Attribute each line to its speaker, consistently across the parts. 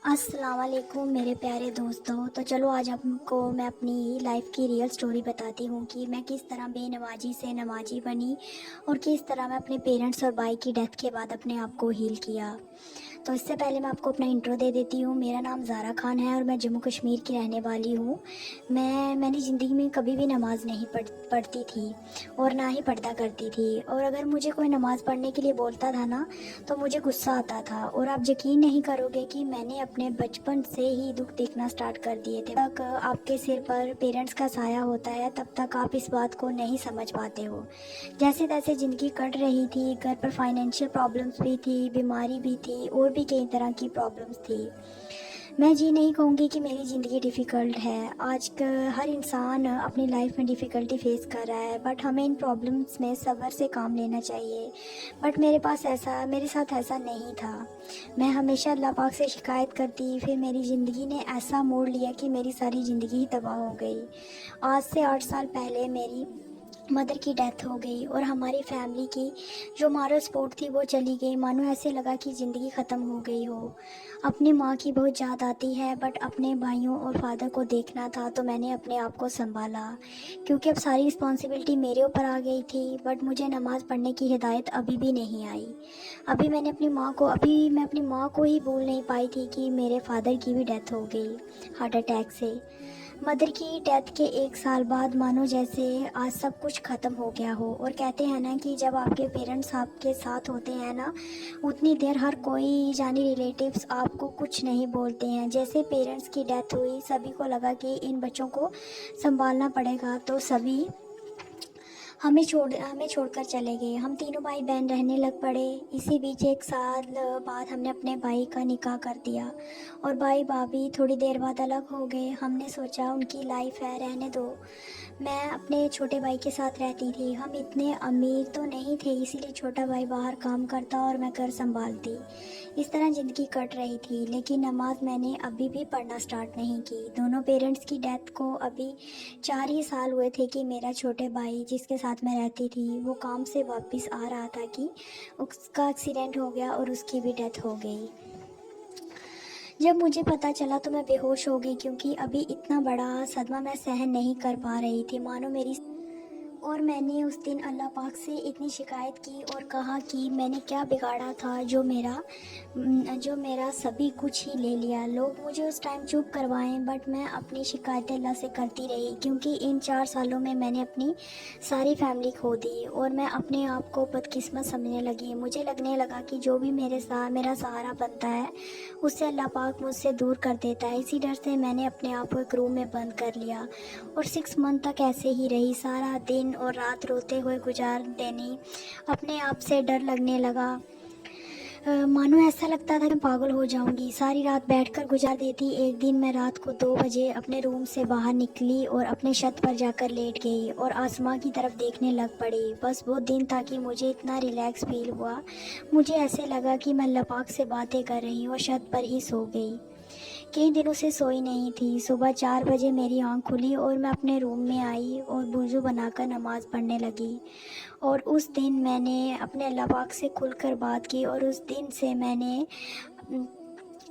Speaker 1: अस्सलाम वालेकुम मेरे प्यारे दोस्तों। तो चलो आज आपको मैं अपनी लाइफ की रियल स्टोरी बताती हूँ कि मैं किस तरह बेनवाजी से नवाजी बनी और किस तरह मैं अपने पेरेंट्स और भाई की डेथ के बाद अपने आप को हील किया। तो इससे पहले मैं आपको अपना इंट्रो दे देती हूँ। मेरा नाम ज़ारा खान है और मैं जम्मू कश्मीर की रहने वाली हूँ। मैंने ज़िंदगी में कभी भी नमाज़ नहीं पढ़ती थी और ना ही पढ़ता करती थी। और अगर मुझे कोई नमाज़ पढ़ने के लिए बोलता था ना तो मुझे गुस्सा आता था। और आप यकीन नहीं करोगे कि मैंने अपने बचपन से ही दुख देखना स्टार्ट कर दिए थे। तक आपके सिर पर पेरेंट्स का साया होता है तब तक आप इस बात को नहीं समझ पाते हो। जैसे तैसे ज़िंदगी कट रही थी। घर पर फाइनेंशियल प्रॉब्लम्स भी थी, बीमारी भी थी और भी कई तरह की प्रॉब्लम्स थी। मैं जी नहीं कहूँगी कि मेरी ज़िंदगी डिफ़िकल्ट है। आज हर इंसान अपनी लाइफ में डिफ़िकल्टी फेस कर रहा है, बट हमें इन प्रॉब्लम्स में सब्र से काम लेना चाहिए। बट मेरे साथ ऐसा नहीं था। मैं हमेशा अल्लाह पाक से शिकायत करती, फिर मेरी ज़िंदगी ने ऐसा मोड़ लिया कि मेरी सारी ज़िंदगी ही तबाह हो गई। आज से 8 साल पहले मेरी मदर की डेथ हो गई और हमारी फैमिली की जो मॉरल सपोर्ट थी वो चली गई। मानो ऐसे लगा कि ज़िंदगी ख़त्म हो गई हो। अपनी माँ की बहुत याद आती है, बट अपने भाइयों और फादर को देखना था तो मैंने अपने आप को संभाला, क्योंकि अब सारी रिस्पॉन्सिबिलिटी मेरे ऊपर आ गई थी। बट मुझे नमाज़ पढ़ने की हिदायत अभी भी नहीं आई। अभी मैं अपनी माँ को ही भूल नहीं पाई थी कि मेरे फादर की भी डेथ हो गई हार्ट अटैक से। मदर की डेथ के 1 साल बाद मानो जैसे आज सब कुछ ख़त्म हो गया हो। और कहते हैं ना कि जब आपके पेरेंट्स आपके साथ होते हैं ना, उतनी देर हर कोई जानी रिलेटिव्स आपको कुछ नहीं बोलते हैं। जैसे पेरेंट्स की डेथ हुई सभी को लगा कि इन बच्चों को संभालना पड़ेगा, तो सभी हमें छोड़कर चले गए। हम तीनों भाई बहन रहने लग पड़े। इसी बीच 1 साल बाद हमने अपने भाई का निकाह कर दिया और भाई भाभी थोड़ी देर बाद अलग हो गए। हमने सोचा उनकी लाइफ है, रहने दो। मैं अपने छोटे भाई के साथ रहती थी। हम इतने अमीर तो नहीं थे, इसीलिए छोटा भाई बाहर काम करता और मैं घर संभालती। इस तरह ज़िंदगी कट रही थी, लेकिन नमाज मैंने अभी भी पढ़ना स्टार्ट नहीं की। दोनों पेरेंट्स की डेथ को अभी 4 ही साल हुए थे कि मेरा छोटे भाई जिसके साथ मैं रहती थी वो काम से वापस आ रहा था कि उसका एक्सीडेंट हो गया और उसकी भी डेथ हो गई। जब मुझे पता चला तो मैं बेहोश हो गई, क्योंकि अभी इतना बड़ा सदमा मैं सहन नहीं कर पा रही थी। मानो मेरी और मैंने उस दिन अल्लाह पाक से इतनी शिकायत की और कहा कि मैंने क्या बिगाड़ा था जो मेरा सभी कुछ ही ले लिया। लोग मुझे उस टाइम चुप करवाएं, बट मैं अपनी शिकायतें अल्लाह से करती रही, क्योंकि इन 4 सालों में मैंने अपनी सारी फैमिली खो दी और मैं अपने आप को बदकिस्मत समझने लगी। मुझे लगने लगा कि जो भी मेरा सहारा बनता है उससे अल्लाह पाक मुझसे दूर कर देता है। इसी डर से मैंने अपने आप को एक रूम में बंद कर लिया और 6 मंथ तक ऐसे ही रही। सारा दिन और रात रोते हुए गुजार देनी। अपने आप से डर लगने लगा। मानो ऐसा लगता था कि मैं पागल हो जाऊंगी। सारी रात बैठकर गुजार देती। एक दिन मैं रात को 2 बजे अपने रूम से बाहर निकली और अपने छत पर जाकर लेट गई और आसमां की तरफ देखने लग पड़ी। बस वो दिन था कि मुझे इतना रिलैक्स फील हुआ। मुझे ऐसे लगा कि मैं अल्लाह पाक से बातें कर रही हूँ और छत पर ही सो गई। कई दिनों से सोई नहीं थी। सुबह 4 बजे मेरी आंख खुली और मैं अपने रूम में आई और वुज़ू बनाकर नमाज़ पढ़ने लगी। और उस दिन मैंने अपने अल्लाह पाक से खुलकर बात की और उस दिन से मैंने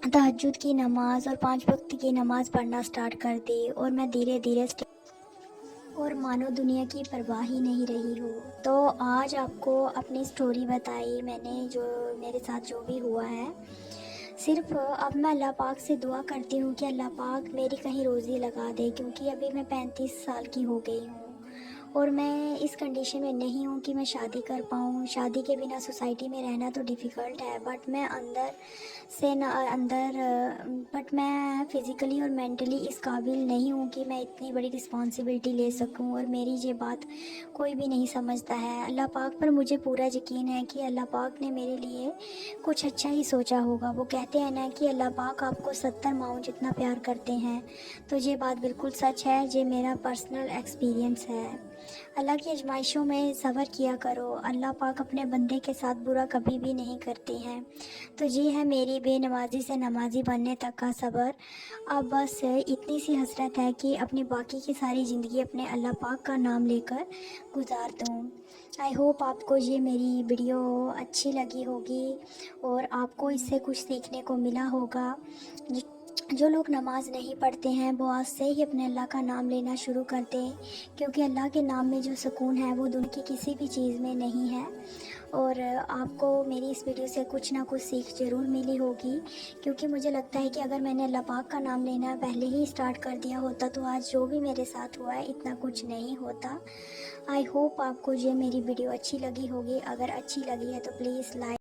Speaker 1: तहज्जुद की नमाज़ और 5 वक्त की नमाज़ पढ़ना स्टार्ट कर दी। और मैं धीरे धीरे और मानो दुनिया की परवाह ही नहीं रही हो। तो आज आपको अपनी स्टोरी बताई मैंने, जो मेरे साथ जो भी हुआ है। सिर्फ अब मैं अल्लाह पाक से दुआ करती हूँ कि अल्लाह पाक मेरी कहीं रोज़ी लगा दे, क्योंकि अभी मैं 35 साल की हो गई हूँ और मैं इस कंडीशन में नहीं हूँ कि मैं शादी कर पाऊँ। शादी के बिना सोसाइटी में रहना तो डिफ़िकल्ट है, बट मैं बट मैं फ़िज़िकली और मेंटली इस काबिल नहीं हूँ कि मैं इतनी बड़ी रिस्पॉन्सिबिलिटी ले सकूँ। और मेरी ये बात कोई भी नहीं समझता है। अल्लाह पाक पर मुझे पूरा यकीन है कि अल्लाह पाक ने मेरे लिए कुछ अच्छा ही सोचा होगा। वो कहते हैं ना कि अल्लाह पाक आपको 70 माओं जितना प्यार करते हैं, तो ये बात बिल्कुल सच है। ये मेरा पर्सनल एक्सपीरियंस है। अल्लाह की आजमाइशों में सब्र किया करो। अल्लाह पाक अपने बंदे के साथ बुरा कभी भी नहीं करते हैं। तो ये है मेरी बेनमाजी से नमाजी बनने तक का सब्र। अब बस इतनी सी हसरत है कि अपनी बाकी की सारी ज़िंदगी अपने अल्लाह पाक का नाम लेकर गुजार दूँ। आई होप आपको ये मेरी वीडियो अच्छी लगी होगी और आपको इससे कुछ सीखने को मिला होगा। जो लोग नमाज़ नहीं पढ़ते हैं वो आज से ही अपने अल्लाह का नाम लेना शुरू कर दें, क्योंकि अल्लाह के नाम में जो सुकून है वो दुनिया की किसी भी चीज़ में नहीं है। और आपको मेरी इस वीडियो से कुछ ना कुछ सीख ज़रूर मिली होगी, क्योंकि मुझे लगता है कि अगर मैंने अल्लाह पाक का नाम लेना पहले ही स्टार्ट कर दिया होता तो आज जो भी मेरे साथ हुआ है इतना कुछ नहीं होता। आई होप आपको ये मेरी वीडियो अच्छी लगी होगी। अगर अच्छी लगी है तो प्लीज़ लाइक